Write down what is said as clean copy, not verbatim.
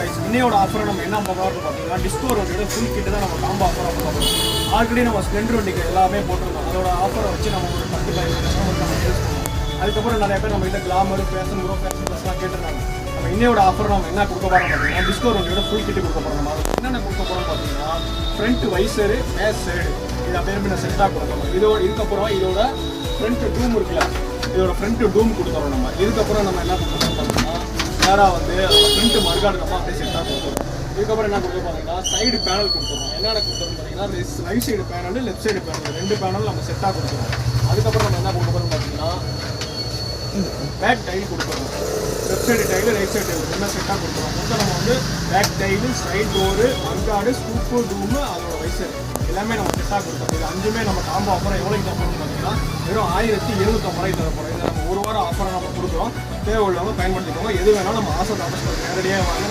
Guys, இன்னையோட ஆஃபரை நம்ம என்ன பார்க்கறோம்னு பார்த்தீங்கன்னா டிஸ்கோ வண்டியோட ஃபுல் கிட்டு தான் நம்ம காம்போ ஆஃபராக பார்க்குறோம். ஆல்ரெடி நம்ம ஸ்ப்ளெண்டர் வண்டிக்கு எல்லாமே போட்டிருந்தோம். அதோட ஆஃபரை வச்சு நம்ம ஒரு 10 நம்ம யூஸ் பண்ணுவோம். அதுக்கப்புறம் நிறைய பேர் நம்ம கிட்ட கிளாமர் ஃபேஷன் ப்ரோ ஃபேஷன் ப்ளஸ்லாம் கேட்டிருந்தாங்க. நம்ம இன்னையோட ஆஃபர் நம்ம என்ன கொடுக்க போகிறோம் பார்த்தீங்கன்னா டிஸ்கோ வண்டியோட ஃபுல் கிட்டு கொடுக்க போகிறோம். நம்ம என்னென்ன கொடுக்க போகிறோம் பார்த்தீங்கன்னா ஃப்ரண்ட் வைசரு பேஸ் சைடு இது அப்படியே நான் செட்டாக கொடுக்கணும். இதுக்கப்புறம் இதோட ஃப்ரண்ட் டூம் இருக்குல்ல, இதோட ஃப்ரண்ட் டூம் கொடுத்துறோம். நம்ம இதுக்கப்புறம் நம்ம என்ன கொடுக்குறோம் பார்த்தீங்கன்னா நேராக வந்து ஃப்ரண்ட் மறுகாடு நம்ம அப்படியே செட்டாக கொடுத்துருவோம். இதுக்கப்புறம் என்ன கொடுத்து பார்த்தீங்கன்னா சைடு பேனல் கொடுத்துருவோம். என்னென்ன கொடுத்துருவோம் பார்த்தீங்கன்னா right side panel left side panel 2 panel நம்ம செட்டாக கொடுத்துருவோம். அதுக்கப்புறம் நம்ம என்ன கொடுக்க போகிறோம் பார்த்தீங்கன்னா பேக் டைல் கொடுத்துருவோம். Left side tile right side tile என்ன செட்டாக கொடுத்துருவோம். மொத்தம் நம்ம வந்து back tile side door mudguard scoop டூமு அதோட வைசர் எல்லாமே நம்ம செட்டாக கொடுத்தோம். இது 5மே நம்ம காம்போ ஆஃபர் எவ்வளோக்கு தரப்போம் பார்த்தீங்கன்னா வெறும் 1750 தரப்போம். இதை நம்ம ஒரு வாரம் ஆஃபரை நம்ம கொடுக்குறோம். தேவை உள்ளவங்க பயன்படுத்திக்கோங்க. எது வேணாலும் நம்ம ஆசை நேரடியாக வாங்க.